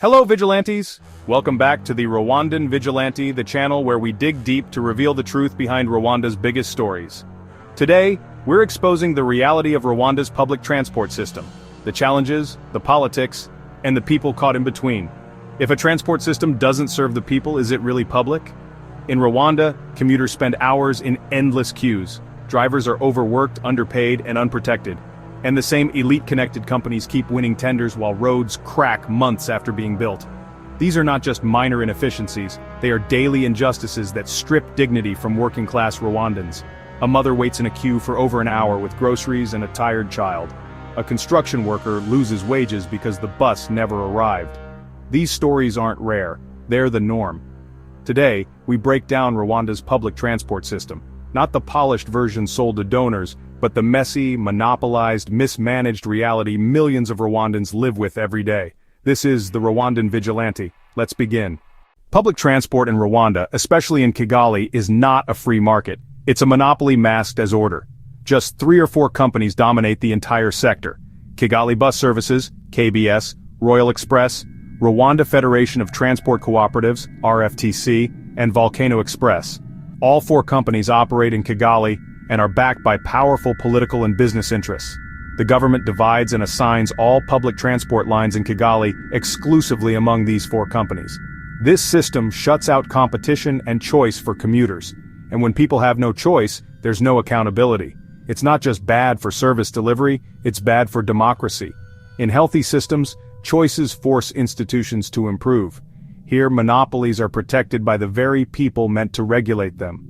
Hello Vigilantes! Welcome back to the Rwandan Vigilante, the channel where we dig deep to reveal the truth behind Rwanda's biggest stories. Today, we're exposing the reality of Rwanda's public transport system, the challenges, the politics, and the people caught in between. If a transport system doesn't serve the people, is it really public? In Rwanda, commuters spend hours in endless queues. Drivers are overworked, underpaid, and unprotected. And the same elite-connected companies keep winning tenders while roads crack months after being built. These are not just minor inefficiencies, they are daily injustices that strip dignity from working-class Rwandans. A mother waits in a queue for over an hour with groceries and a tired child. A construction worker loses wages because the bus never arrived. These stories aren't rare, they're the norm. Today, we break down Rwanda's public transport system, not the polished version sold to donors, but the messy, monopolized, mismanaged reality millions of Rwandans live with every day. This is the Rwandan Vigilante. Let's begin. Public transport in Rwanda, especially in Kigali, is not a free market. It's a monopoly masked as order. Just 3 or 4 companies dominate the entire sector. Kigali Bus Services, KBS, Royal Express, Rwanda Federation of Transport Cooperatives, RFTC, and Volcano Express. All 4 companies operate in Kigali and are backed by powerful political and business interests. The government divides and assigns all public transport lines in Kigali exclusively among these 4 companies. This system shuts out competition and choice for commuters. And when people have no choice, there's no accountability. It's not just bad for service delivery, it's bad for democracy. In healthy systems, choices force institutions to improve. Here, monopolies are protected by the very people meant to regulate them.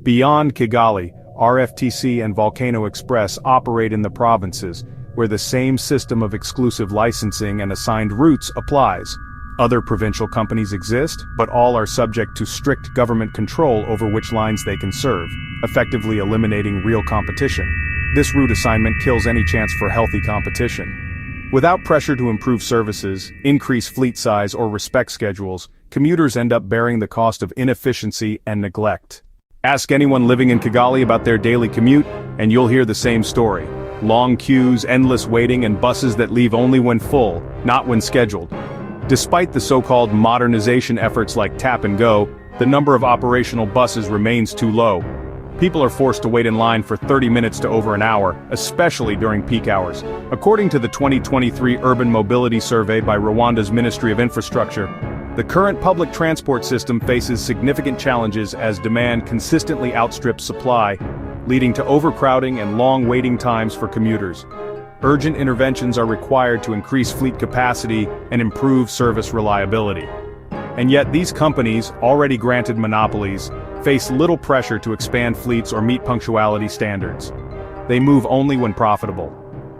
Beyond Kigali, RFTC and Volcano Express operate in the provinces, where the same system of exclusive licensing and assigned routes applies. Other provincial companies exist, but all are subject to strict government control over which lines they can serve, effectively eliminating real competition. This route assignment kills any chance for healthy competition. Without pressure to improve services, increase fleet size, or respect schedules, commuters end up bearing the cost of inefficiency and neglect. Ask anyone living in Kigali about their daily commute, and you'll hear the same story. Long queues, endless waiting, and buses that leave only when full, not when scheduled. Despite the so-called modernization efforts like Tap and Go, the number of operational buses remains too low. People are forced to wait in line for 30 minutes to over an hour, especially during peak hours. According to the 2023 Urban Mobility Survey by Rwanda's Ministry of Infrastructure, the current public transport system faces significant challenges as demand consistently outstrips supply, leading to overcrowding and long waiting times for commuters. Urgent interventions are required to increase fleet capacity and improve service reliability. And yet these companies, already granted monopolies, face little pressure to expand fleets or meet punctuality standards. They move only when profitable.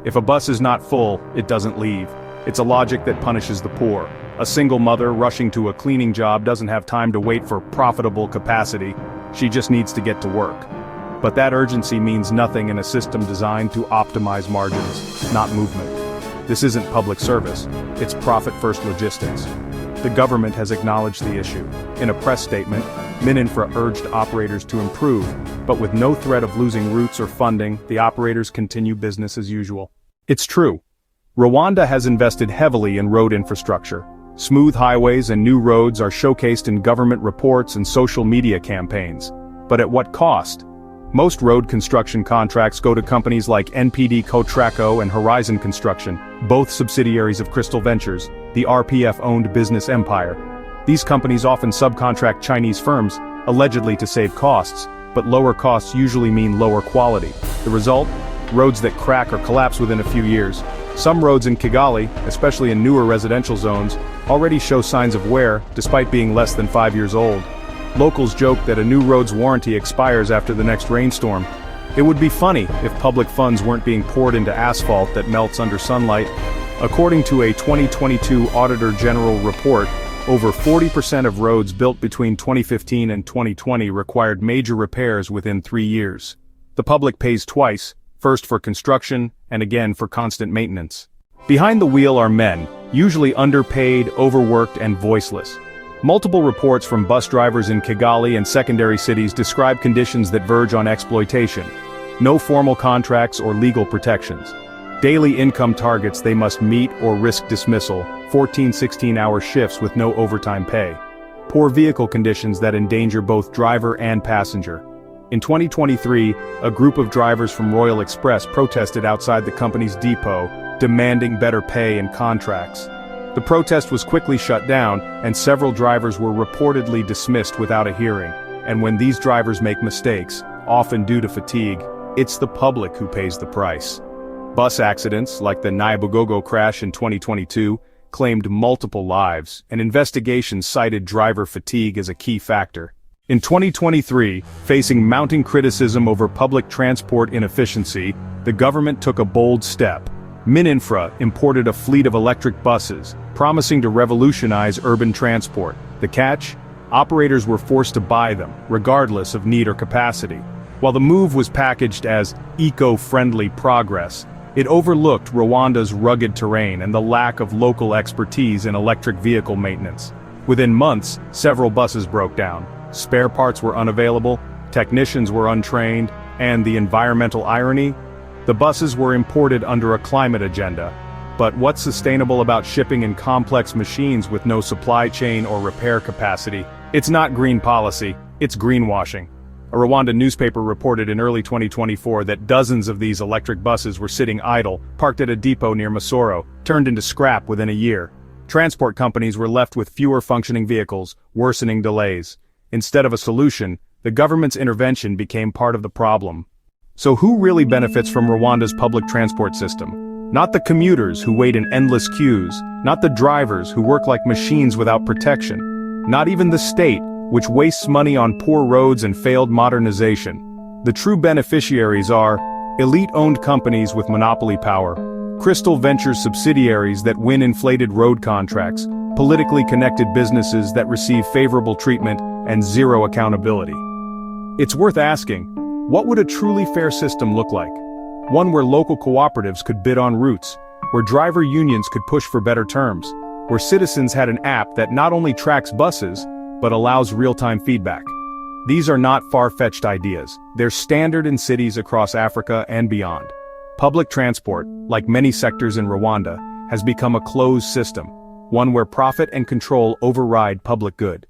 If a bus is not full, it doesn't leave. It's a logic that punishes the poor. A single mother rushing to a cleaning job doesn't have time to wait for profitable capacity, she just needs to get to work. But that urgency means nothing in a system designed to optimize margins, not movement. This isn't public service, it's profit-first logistics. The government has acknowledged the issue. In a press statement, Mininfra urged operators to improve, but with no threat of losing routes or funding, the operators continue business as usual. It's true. Rwanda has invested heavily in road infrastructure. Smooth highways and new roads are showcased in government reports and social media campaigns. But at what cost? Most road construction contracts go to companies like NPD Cotraco and Horizon Construction, both subsidiaries of Crystal Ventures, the RPF-owned business empire. These companies often subcontract Chinese firms, allegedly to save costs, but lower costs usually mean lower quality. The result? Roads that crack or collapse within a few years. Some roads in Kigali, especially in newer residential zones, already show signs of wear, despite being less than 5 years old. Locals joke that a new road's warranty expires after the next rainstorm. It would be funny if public funds weren't being poured into asphalt that melts under sunlight. According to a 2022 Auditor General report, over 40% of roads built between 2015 and 2020 required major repairs within 3 years. The public pays twice, first for construction, and again for constant maintenance. Behind the wheel are men, usually underpaid, overworked, and voiceless. Multiple reports from bus drivers in Kigali and secondary cities describe conditions that verge on exploitation. No formal contracts or legal protections. Daily income targets they must meet or risk dismissal, 14, 16-hour shifts with no overtime pay. Poor vehicle conditions that endanger both driver and passenger. In 2023, a group of drivers from Royal Express protested outside the company's depot, demanding better pay and contracts. The protest was quickly shut down, and several drivers were reportedly dismissed without a hearing. And when these drivers make mistakes, often due to fatigue, it's the public who pays the price. Bus accidents, like the Nyabugogo crash in 2022, claimed multiple lives, and investigations cited driver fatigue as a key factor. In 2023, facing mounting criticism over public transport inefficiency, the government took a bold step. Mininfra imported a fleet of electric buses, promising to revolutionize urban transport. The catch? Operators were forced to buy them, regardless of need or capacity. While the move was packaged as eco-friendly progress, it overlooked Rwanda's rugged terrain and the lack of local expertise in electric vehicle maintenance. Within months, several buses broke down. Spare parts were unavailable, technicians were untrained, and the environmental irony? The buses were imported under a climate agenda. But what's sustainable about shipping in complex machines with no supply chain or repair capacity? It's not green policy, it's greenwashing. A Rwandan newspaper reported in early 2024 that dozens of these electric buses were sitting idle, parked at a depot near Masoro, turned into scrap within a year. Transport companies were left with fewer functioning vehicles, worsening delays. Instead of a solution, the government's intervention became part of the problem. So who really benefits from Rwanda's public transport system? Not the commuters who wait in endless queues, not the drivers who work like machines without protection, not even the state, which wastes money on poor roads and failed modernization. The true beneficiaries are elite-owned companies with monopoly power, Crystal Ventures subsidiaries that win inflated road contracts, politically connected businesses that receive favorable treatment, and zero accountability. It's worth asking, what would a truly fair system look like? One where local cooperatives could bid on routes, where driver unions could push for better terms, where citizens had an app that not only tracks buses, but allows real-time feedback. These are not far-fetched ideas. They're standard in cities across Africa and beyond. Public transport, like many sectors in Rwanda, has become a closed system, one where profit and control override public good.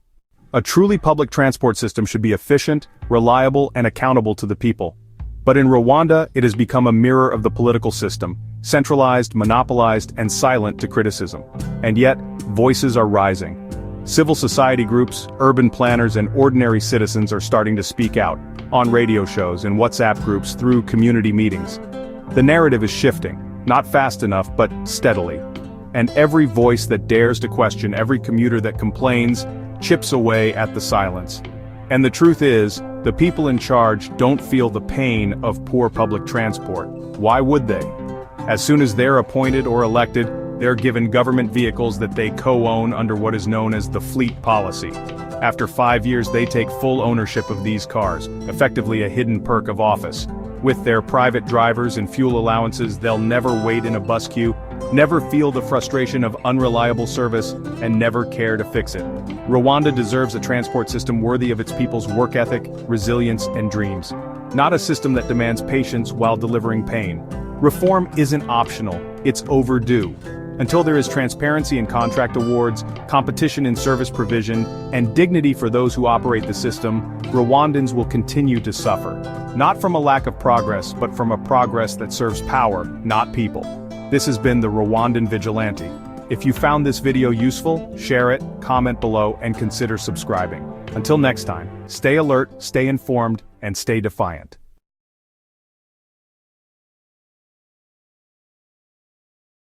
A truly public transport system should be efficient, reliable, and accountable to the people. But in Rwanda, it has become a mirror of the political system, centralized, monopolized, and silent to criticism. And yet, voices are rising. Civil society groups, urban planners, and ordinary citizens are starting to speak out, on radio shows and WhatsApp groups through community meetings. The narrative is shifting, not fast enough, but steadily. And every voice that dares to question, every commuter that complains, chips away at the silence. And the truth is, the people in charge don't feel the pain of poor public transport. Why would they? As soon as they're appointed or elected, they're given government vehicles that they co-own under what is known as the fleet policy. After 5 years, they take full ownership of these cars, effectively a hidden perk of office. With their private drivers and fuel allowances, they'll never wait in a bus queue, never feel the frustration of unreliable service, and never care to fix it. Rwanda deserves a transport system worthy of its people's work ethic, resilience, and dreams. Not a system that demands patience while delivering pain. Reform isn't optional, it's overdue. Until there is transparency in contract awards, competition in service provision, and dignity for those who operate the system, Rwandans will continue to suffer. Not from a lack of progress, but from a progress that serves power, not people. This has been the Rwandan Vigilante. If you found this video useful, share it, comment below, and consider subscribing. Until next time, stay alert, stay informed, and stay defiant.